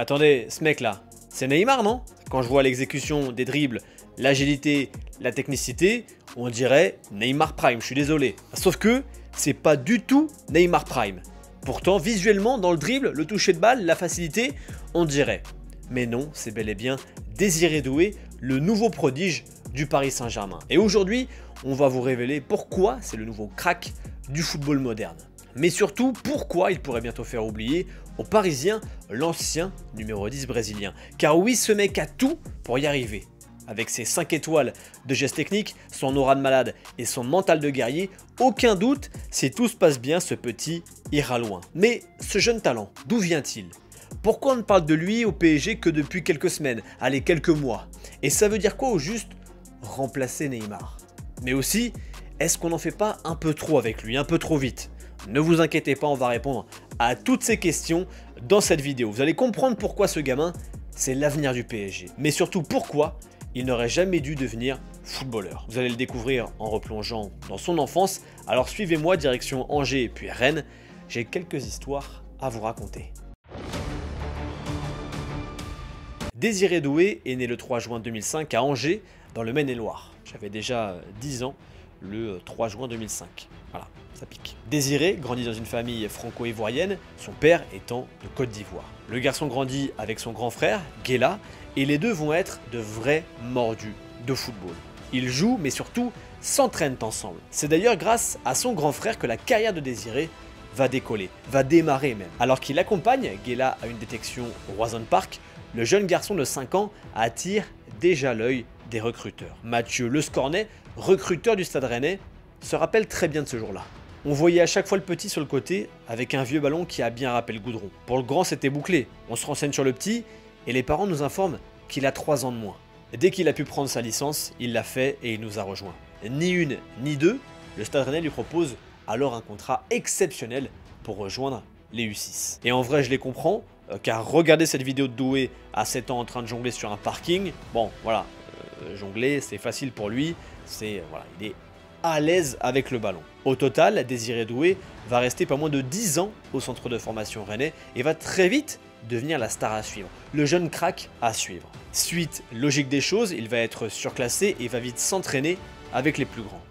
Attendez, ce mec-là, c'est Neymar, non? Quand je vois l'exécution des dribbles, l'agilité, la technicité, on dirait Neymar Prime, je suis désolé. Sauf que c'est pas du tout Neymar Prime. Pourtant, visuellement, dans le dribble, le toucher de balle, la facilité, on dirait. Mais non, c'est bel et bien Désiré Doué, le nouveau prodige du Paris Saint-Germain. Et aujourd'hui, on va vous révéler pourquoi c'est le nouveau crack du football moderne. Mais surtout, pourquoi il pourrait bientôt faire oublier aux Parisiens l'ancien numéro 10 brésilien. Car oui, ce mec a tout pour y arriver. Avec ses 5 étoiles de gestes techniques, son aura de malade et son mental de guerrier, aucun doute, si tout se passe bien, ce petit ira loin. Mais ce jeune talent, d'où vient-il? Pourquoi on ne parle de lui au PSG que depuis quelques semaines, allez quelques mois? Et ça veut dire quoi au juste? Remplacer Neymar. Mais aussi, est-ce qu'on n'en fait pas un peu trop avec lui, un peu trop vite? Ne vous inquiétez pas, on va répondre à toutes ces questions dans cette vidéo. Vous allez comprendre pourquoi ce gamin, c'est l'avenir du PSG. Mais surtout pourquoi il n'aurait jamais dû devenir footballeur. Vous allez le découvrir en replongeant dans son enfance. Alors suivez-moi, direction Angers puis Rennes. J'ai quelques histoires à vous raconter. Désiré Doué est né le 3 juin 2005 à Angers, dans le Maine-et-Loire. J'avais déjà 10 ans le 3 juin 2005. Voilà, ça pique. Désiré grandit dans une famille franco-ivoirienne, son père étant de Côte d'Ivoire. Le garçon grandit avec son grand frère, Guéla, et les deux vont être de vrais mordus de football. Ils jouent, mais surtout s'entraînent ensemble. C'est d'ailleurs grâce à son grand frère que la carrière de Désiré va décoller, va démarrer même. Alors qu'il accompagne Guéla à une détection au Roison Park, le jeune garçon de 5 ans attire déjà l'œil des recruteurs. Mathieu Lescornet, recruteur du Stade Rennais, se rappelle très bien de ce jour-là. On voyait à chaque fois le petit sur le côté avec un vieux ballon qui a bien râpé le goudron. Pour le grand, c'était bouclé. On se renseigne sur le petit et les parents nous informent qu'il a 3 ans de moins. Dès qu'il a pu prendre sa licence, il l'a fait et il nous a rejoints. Ni une, ni deux, le Stade Rennais lui propose alors un contrat exceptionnel pour rejoindre les U6. Et en vrai, je les comprends, car regardez cette vidéo de Doué à 7 ans en train de jongler sur un parking. Bon, voilà, jongler, c'est facile pour lui, voilà, il est à l'aise avec le ballon. Au total, Désiré Doué va rester pas moins de 10 ans au centre de formation rennais et va très vite devenir la star à suivre, le jeune crack à suivre. Suite logique des choses, il va être surclassé et va vite s'entraîner avec les plus grands.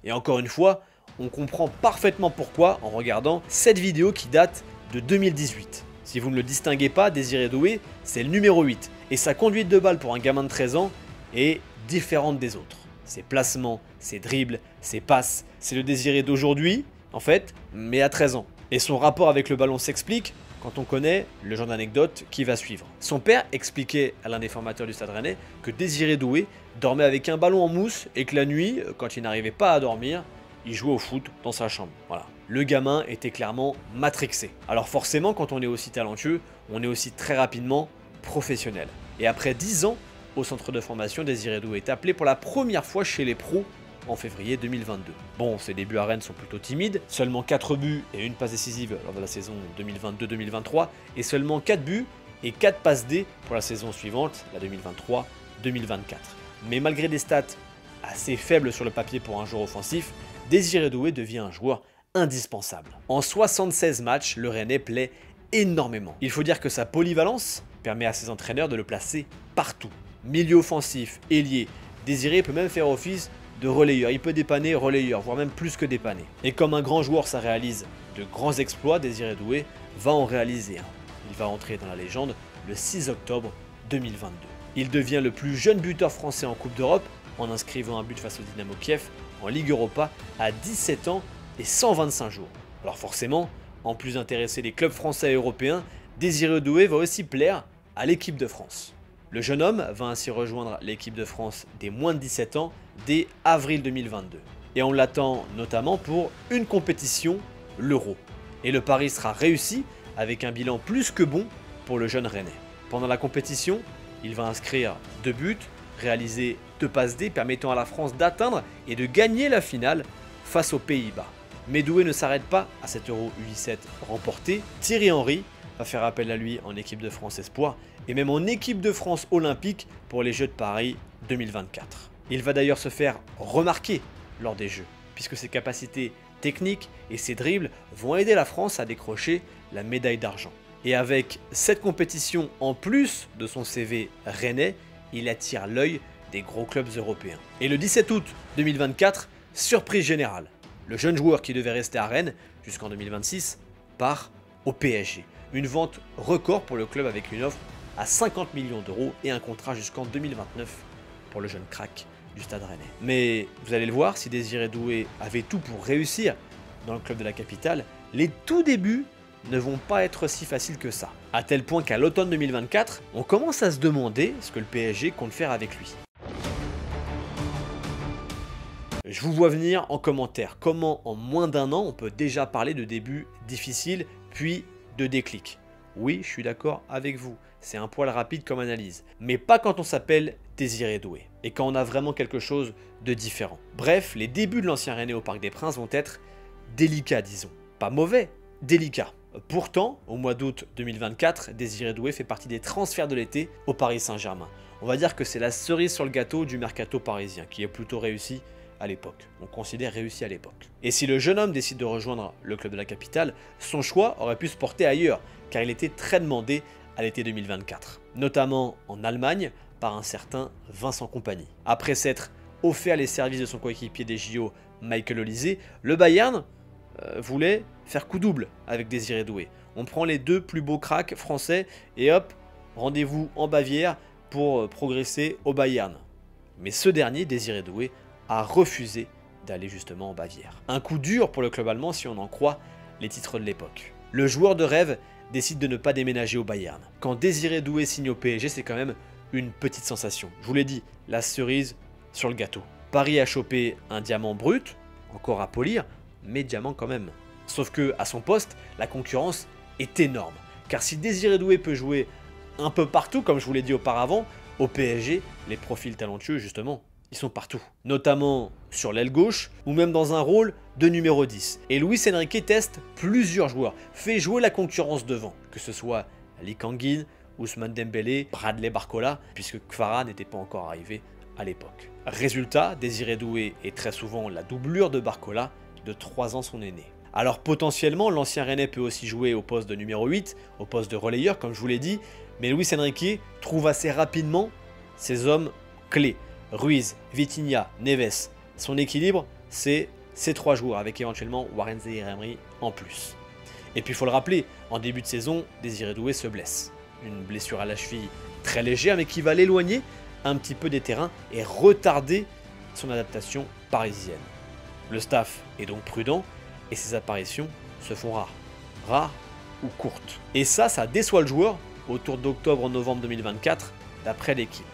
Et encore une fois, on comprend parfaitement pourquoi en regardant cette vidéo qui date de 2018. Si vous ne le distinguez pas, Désiré Doué, c'est le numéro 8 et sa conduite de balle pour un gamin de 13 ans est différente des autres. Ses placements, ses dribbles, ses passes, c'est le Désiré d'aujourd'hui, en fait, mais à 13 ans. Et son rapport avec le ballon s'explique quand on connaît le genre d'anecdote qui va suivre. Son père expliquait à l'un des formateurs du Stade Rennais que Désiré Doué dormait avec un ballon en mousse et que la nuit, quand il n'arrivait pas à dormir, il jouait au foot dans sa chambre. Voilà. Le gamin était clairement matrixé. Alors forcément, quand on est aussi talentueux, on est aussi très rapidement professionnel. Et après 10 ans au centre de formation, Désiré Doué est appelé pour la première fois chez les pros en février 2022. Bon, ses débuts à Rennes sont plutôt timides, seulement 4 buts et une passe décisive lors de la saison 2022-2023 et seulement 4 buts et 4 passes D pour la saison suivante, la 2023-2024. Mais malgré des stats assez faibles sur le papier pour un joueur offensif, Désiré Doué devient un joueur indispensable. En 76 matchs, le Rennais plaît énormément. Il faut dire que sa polyvalence permet à ses entraîneurs de le placer partout. Milieu offensif, ailier, Désiré peut même faire office de relayeur. Il peut dépanner relayeur, voire même plus que dépanner. Et comme un grand joueur, ça réalise de grands exploits, Désiré Doué va en réaliser un. Il va entrer dans la légende le 6 octobre 2022. Il devient le plus jeune buteur français en Coupe d'Europe en inscrivant un but face au Dynamo Kiev en Ligue Europa à 17 ans et 125 jours. Alors forcément, en plus d'intéresser les clubs français et européens, Désiré Doué va aussi plaire à l'équipe de France. Le jeune homme va ainsi rejoindre l'équipe de France des moins de 17 ans dès avril 2022. Et on l'attend notamment pour une compétition, l'Euro. Et le pari sera réussi avec un bilan plus que bon pour le jeune Rennais. Pendant la compétition, il va inscrire 2 buts, réaliser 2 passes D permettant à la France d'atteindre et de gagner la finale face aux Pays-Bas. Mais Doué ne s'arrête pas à cet Euro U17 remporté. Thierry Henry va faire appel à lui en équipe de France Espoir et même en équipe de France olympique pour les Jeux de Paris 2024. Il va d'ailleurs se faire remarquer lors des Jeux, puisque ses capacités techniques et ses dribbles vont aider la France à décrocher la médaille d'argent. Et avec cette compétition en plus de son CV rennais, il attire l'œil des gros clubs européens. Et le 17 août 2024, surprise générale, le jeune joueur qui devait rester à Rennes jusqu'en 2026 part au PSG. Une vente record pour le club avec une offre à 50 millions d'euros et un contrat jusqu'en 2029 pour le jeune crack du Stade Rennais. Mais vous allez le voir, si Désiré Doué avait tout pour réussir dans le club de la capitale, les tout débuts ne vont pas être si faciles que ça. À tel point qu'à l'automne 2024, on commence à se demander ce que le PSG compte faire avec lui. Je vous vois venir en commentaire comment en moins d'un an on peut déjà parler de débuts difficiles puis de déclic. Oui, je suis d'accord avec vous, c'est un poil rapide comme analyse, mais pas quand on s'appelle Désiré Doué et quand on a vraiment quelque chose de différent. Bref, les débuts de l'ancien Rennais au Parc des Princes vont être délicats, disons. Pas mauvais, délicats. Pourtant, au mois d'août 2024, Désiré Doué fait partie des transferts de l'été au Paris Saint-Germain. On va dire que c'est la cerise sur le gâteau du mercato parisien, qui est plutôt réussi à l'époque. On considère réussi à l'époque. Et si le jeune homme décide de rejoindre le club de la capitale, son choix aurait pu se porter ailleurs, car il était très demandé à l'été 2024, notamment en Allemagne par un certain Vincent Kompany. Après s'être offert les services de son coéquipier des JO, Michael Olise, le Bayern voulait faire coup double avec Désiré Doué. On prend les deux plus beaux cracks français et hop, rendez-vous en Bavière pour progresser au Bayern. Mais ce dernier, Désiré Doué, a refusé d'aller justement en Bavière. Un coup dur pour le club allemand si on en croit les titres de l'époque. Le joueur de rêve décide de ne pas déménager au Bayern. Quand Désiré Doué signe au PSG, c'est quand même une petite sensation. Je vous l'ai dit, la cerise sur le gâteau. Paris a chopé un diamant brut, encore à polir, mais diamant quand même. Sauf que à son poste, la concurrence est énorme. Car si Désiré Doué peut jouer un peu partout, comme je vous l'ai dit auparavant, au PSG, les profils talentueux justement, ils sont partout. Notamment sur l'aile gauche, ou même dans un rôle de numéro 10. Et Luis Enrique teste plusieurs joueurs, fait jouer la concurrence devant, que ce soit Lee Kangin, Ousmane Dembélé, Bradley Barcola, puisque Kvara n'était pas encore arrivé à l'époque. Résultat, Désiré Doué est très souvent la doublure de Barcola, de 3 ans son aîné. Alors potentiellement, l'ancien Rennais peut aussi jouer au poste de numéro 8, au poste de relayeur comme je vous l'ai dit, mais Luis Enrique trouve assez rapidement ses hommes clés. Ruiz, Vitinha, Neves. Son équilibre, c'est ces 3 joueurs, avec éventuellement Warren Zaïre-Emery en plus. Et puis il faut le rappeler, en début de saison, Désiré Doué se blesse. Une blessure à la cheville très légère, mais qui va l'éloigner un petit peu des terrains et retarder son adaptation parisienne. Le staff est donc prudent, et ses apparitions se font rares. Rares ou courtes. Et ça déçoit le joueur autour d'octobre-novembre 2024, d'après l'équipe.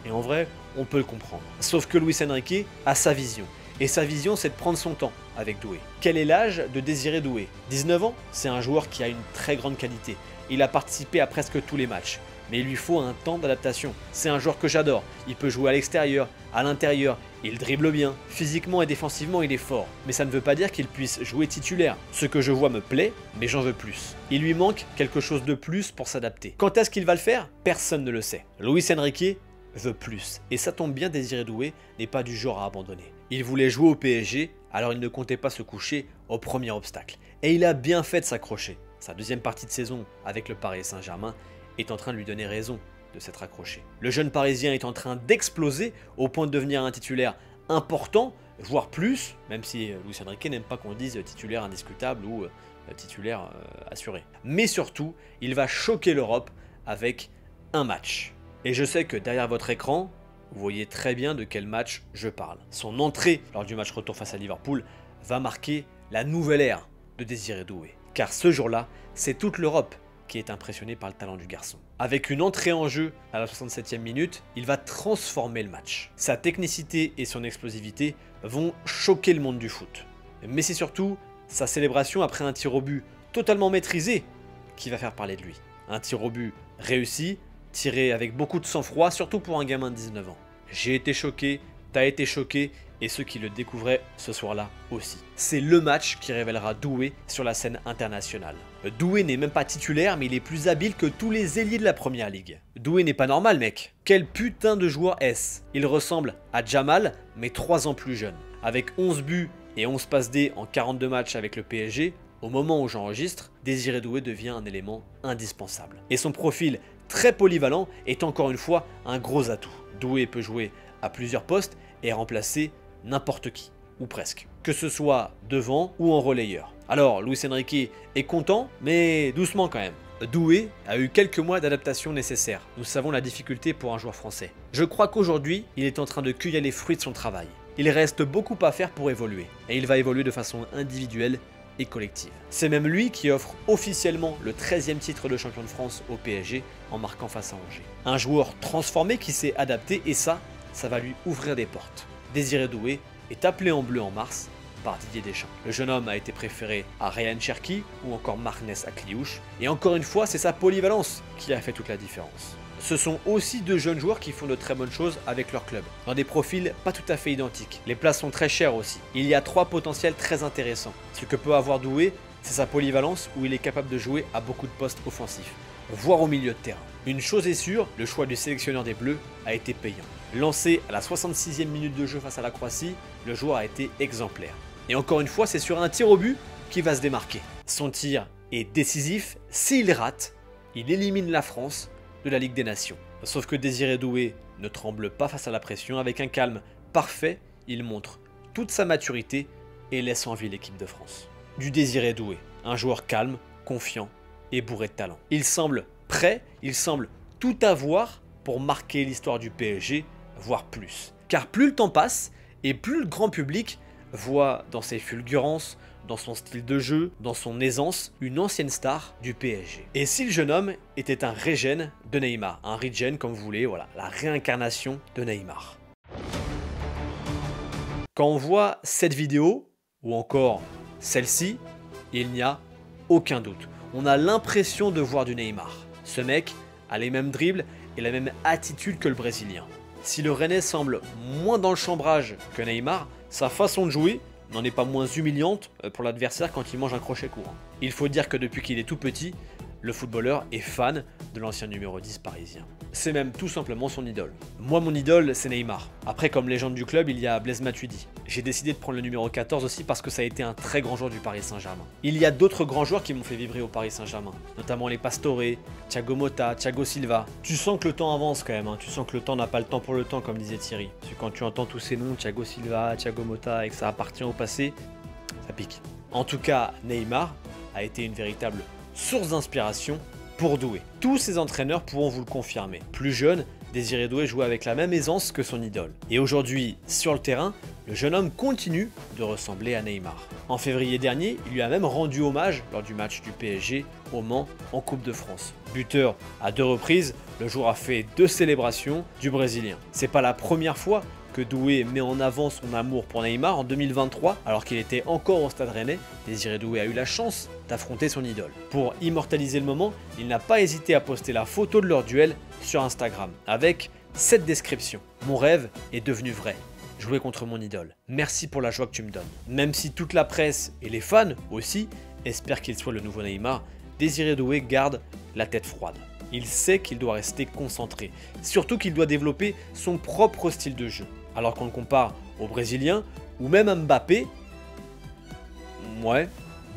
Et en vrai, on peut le comprendre. Sauf que Luis Enrique a sa vision. Et sa vision, c'est de prendre son temps avec Doué. Quel est l'âge de Désiré Doué? 19 ans, c'est un joueur qui a une très grande qualité. Il a participé à presque tous les matchs. Mais il lui faut un temps d'adaptation. C'est un joueur que j'adore. Il peut jouer à l'extérieur, à l'intérieur. Il dribble bien. Physiquement et défensivement, il est fort. Mais ça ne veut pas dire qu'il puisse jouer titulaire. Ce que je vois me plaît, mais j'en veux plus. Il lui manque quelque chose de plus pour s'adapter. Quand est-ce qu'il va le faire? Personne ne le sait. Luis Enrique veut plus. Et ça tombe bien, Désiré Doué n'est pas du genre à abandonner. Il voulait jouer au PSG, alors il ne comptait pas se coucher au premier obstacle. Et il a bien fait de s'accrocher. Sa deuxième partie de saison avec le Paris Saint-Germain est en train de lui donner raison de s'être accroché. Le jeune Parisien est en train d'exploser au point de devenir un titulaire important, voire plus, même si Luis Enrique n'aime pas qu'on dise titulaire indiscutable ou titulaire assuré. Mais surtout, il va choquer l'Europe avec un match. Et je sais que derrière votre écran, vous voyez très bien de quel match je parle. Son entrée lors du match retour face à Liverpool va marquer la nouvelle ère de Désiré Doué. Car ce jour-là, c'est toute l'Europe qui est impressionnée par le talent du garçon. Avec une entrée en jeu à la 67e minute, il va transformer le match. Sa technicité et son explosivité vont choquer le monde du foot. Mais c'est surtout sa célébration après un tir au but totalement maîtrisé qui va faire parler de lui. Un tir au but réussi, tiré avec beaucoup de sang-froid, surtout pour un gamin de 19 ans. J'ai été choqué, t'as été choqué, et ceux qui le découvraient ce soir-là aussi. C'est le match qui révélera Doué sur la scène internationale. Doué n'est même pas titulaire, mais il est plus habile que tous les ailiers de la première ligue. Doué n'est pas normal, mec. Quel putain de joueur est-ce? Il ressemble à Jamal, mais 3 ans plus jeune. Avec 11 buts et 11 passes D en 42 matchs avec le PSG, Au moment où j'enregistre, Désiré Doué devient un élément indispensable. Et son profil très polyvalent est encore une fois un gros atout. Doué peut jouer à plusieurs postes et remplacer n'importe qui, ou presque, que ce soit devant ou en relayeur. Alors, Luis Enrique est content, mais doucement quand même. Doué a eu quelques mois d'adaptation nécessaires. Nous savons la difficulté pour un joueur français. Je crois qu'aujourd'hui, il est en train de cueillir les fruits de son travail. Il reste beaucoup à faire pour évoluer, et il va évoluer de façon individuelle et collective. C'est même lui qui offre officiellement le 13e titre de champion de France au PSG en marquant face à Angers. Un joueur transformé qui s'est adapté et ça va lui ouvrir des portes. Désiré Doué est appelé en bleu en mars par Didier Deschamps. Le jeune homme a été préféré à Ryan Cherki ou encore Marnès à Cliouche. Et encore une fois, c'est sa polyvalence qui a fait toute la différence. Ce sont aussi deux jeunes joueurs qui font de très bonnes choses avec leur club, dans des profils pas tout à fait identiques. Les places sont très chères aussi. Il y a 3 potentiels très intéressants. Ce que peut avoir Doué, c'est sa polyvalence où il est capable de jouer à beaucoup de postes offensifs, voire au milieu de terrain. Une chose est sûre, le choix du sélectionneur des Bleus a été payant. Lancé à la 66e minute de jeu face à la Croatie, le joueur a été exemplaire. Et encore une fois, c'est sur un tir au but qu'il va se démarquer. Son tir est décisif, s'il rate, il élimine la France de la Ligue des Nations. Sauf que Désiré Doué ne tremble pas face à la pression, avec un calme parfait, il montre toute sa maturité et laisse en vie l'équipe de France. Du Désiré Doué, un joueur calme, confiant et bourré de talent. Il semble prêt, il semble tout avoir pour marquer l'histoire du PSG, voire plus. Car plus le temps passe et plus le grand public voit dans ses fulgurances, dans son style de jeu, dans son aisance, une ancienne star du PSG. Et si le jeune homme était un régène de Neymar, un regen comme vous voulez, voilà, la réincarnation de Neymar. Quand on voit cette vidéo, ou encore celle-ci, il n'y a aucun doute. On a l'impression de voir du Neymar. Ce mec a les mêmes dribbles et la même attitude que le Brésilien. Si le Rennais semble moins dans le chambrage que Neymar, sa façon de jouer n'en est pas moins humiliante pour l'adversaire quand il mange un crochet court. Il faut dire que depuis qu'il est tout petit, le footballeur est fan de l'ancien numéro 10 parisien. C'est même tout simplement son idole. Moi, mon idole, c'est Neymar. Après, comme légende du club, il y a Blaise Matuidi. J'ai décidé de prendre le numéro 14 aussi parce que ça a été un très grand joueur du Paris Saint-Germain. Il y a d'autres grands joueurs qui m'ont fait vibrer au Paris Saint-Germain, notamment les Pastore, Thiago Motta, Thiago Silva. Tu sens que le temps avance quand même, hein. Tu sens que le temps n'a pas le temps pour le temps, comme disait Thierry. Parce que quand tu entends tous ces noms, Thiago Silva, Thiago Motta, et que ça appartient au passé, ça pique. En tout cas, Neymar a été une véritable source d'inspiration pour Doué. Tous ces entraîneurs pourront vous le confirmer. Plus jeune, Désiré Doué jouait avec la même aisance que son idole. Et aujourd'hui, sur le terrain, le jeune homme continue de ressembler à Neymar. En février dernier, il lui a même rendu hommage lors du match du PSG au Mans en Coupe de France. Buteur à 2 reprises, le joueur a fait 2 célébrations du Brésilien. C'est pas la première fois que Doué met en avant son amour pour Neymar. En 2023, alors qu'il était encore au Stade Rennais, Désiré Doué a eu la chance d'affronter son idole. Pour immortaliser le moment, il n'a pas hésité à poster la photo de leur duel sur Instagram, avec cette description. « Mon rêve est devenu vrai. Jouer contre mon idole. Merci pour la joie que tu me donnes. » Même si toute la presse et les fans aussi espèrent qu'il soit le nouveau Neymar, Désiré Doué garde la tête froide. Il sait qu'il doit rester concentré, surtout qu'il doit développer son propre style de jeu. Alors qu'on le compare au Brésilien ou même à Mbappé, ouais,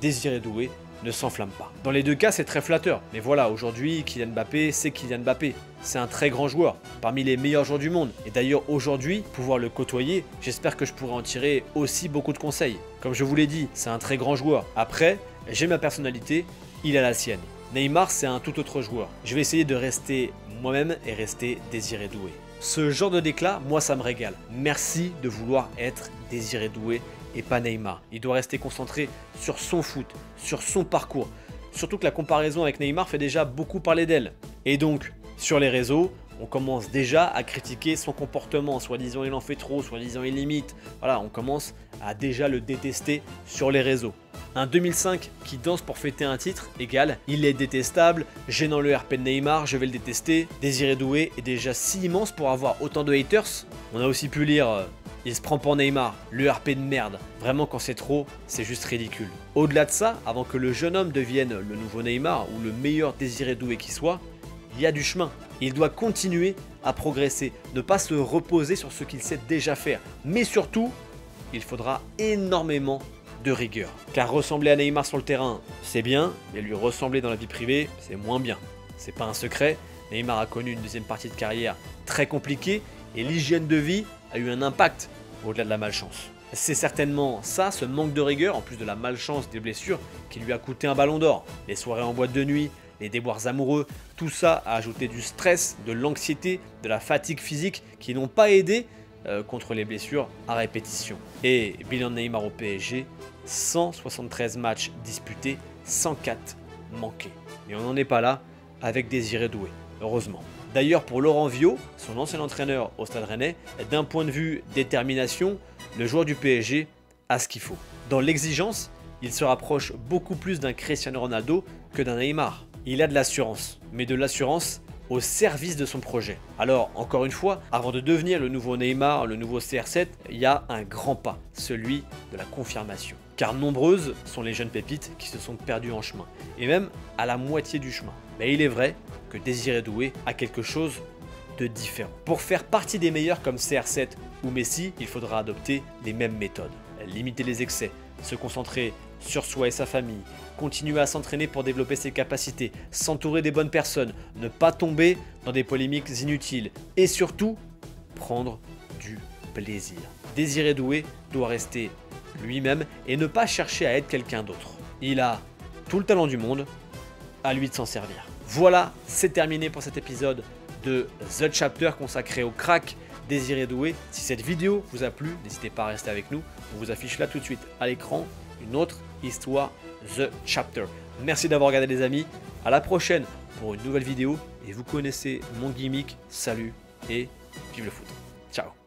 Désiré Doué ne s'enflamme pas. Dans les deux cas, c'est très flatteur. Mais voilà, aujourd'hui, Kylian Mbappé, c'est Kylian Mbappé. C'est un très grand joueur, parmi les meilleurs joueurs du monde. Et d'ailleurs, aujourd'hui, pouvoir le côtoyer, j'espère que je pourrai en tirer aussi beaucoup de conseils. Comme je vous l'ai dit, c'est un très grand joueur. Après, j'ai ma personnalité, il a la sienne. Neymar, c'est un tout autre joueur. Je vais essayer de rester moi-même et rester Désiré Doué. Ce genre de déclat, moi, ça me régale. Merci de vouloir être Désiré Doué et pas Neymar. Il doit rester concentré sur son foot, sur son parcours. Surtout que la comparaison avec Neymar fait déjà beaucoup parler d'elle. Et donc, sur les réseaux, on commence déjà à critiquer son comportement. Soi-disant il en fait trop, soi-disant il limite. Voilà, on commence à déjà le détester sur les réseaux. Un 2005 qui danse pour fêter un titre égale il est détestable, gênant le RP de Neymar, je vais le détester. Désiré Doué est déjà si immense pour avoir autant de haters. On a aussi pu lire il se prend pour Neymar, le RP de merde. Vraiment quand c'est trop, c'est juste ridicule. Au-delà de ça, avant que le jeune homme devienne le nouveau Neymar ou le meilleur Désiré Doué qui soit, il y a du chemin. Il doit continuer à progresser, ne pas se reposer sur ce qu'il sait déjà faire. Mais surtout, il faudra énormément de rigueur. Car ressembler à Neymar sur le terrain, c'est bien, mais lui ressembler dans la vie privée, c'est moins bien. C'est pas un secret, Neymar a connu une deuxième partie de carrière très compliquée et l'hygiène de vie a eu un impact au-delà de la malchance. C'est certainement ça, ce manque de rigueur, en plus de la malchance des blessures, qui lui a coûté un ballon d'or. Les soirées en boîte de nuit, les déboires amoureux, tout ça a ajouté du stress, de l'anxiété, de la fatigue physique qui n'ont pas aidé contre les blessures à répétition. Et bilan de Neymar au PSG, 173 matchs disputés, 104 manqués. Et on n'en est pas là avec Désiré Doué, heureusement. D'ailleurs pour Laurent Viot, son ancien entraîneur au Stade Rennais, d'un point de vue détermination, le joueur du PSG a ce qu'il faut. Dans l'exigence, il se rapproche beaucoup plus d'un Cristiano Ronaldo que d'un Neymar. Il a de l'assurance, mais de l'assurance au service de son projet. Alors, encore une fois, avant de devenir le nouveau Neymar, le nouveau CR7, il y a un grand pas, celui de la confirmation. Car nombreuses sont les jeunes pépites qui se sont perdues en chemin, et même à la moitié du chemin. Mais il est vrai que Désiré Doué a quelque chose de différent. Pour faire partie des meilleurs comme CR7 ou Messi, il faudra adopter les mêmes méthodes. Limiter les excès, se concentrer sur soi et sa famille, continuer à s'entraîner pour développer ses capacités, s'entourer des bonnes personnes, ne pas tomber dans des polémiques inutiles et surtout, prendre du plaisir. Désiré Doué doit rester lui-même et ne pas chercher à être quelqu'un d'autre. Il a tout le talent du monde, à lui de s'en servir. Voilà, c'est terminé pour cet épisode de The Chapter consacré au crack Désiré Doué. Si cette vidéo vous a plu, n'hésitez pas à rester avec nous. On vous affiche là tout de suite à l'écran une autre histoire The Chapter. Merci d'avoir regardé les amis. À la prochaine pour une nouvelle vidéo. Et vous connaissez mon gimmick. Salut et vive le foot. Ciao.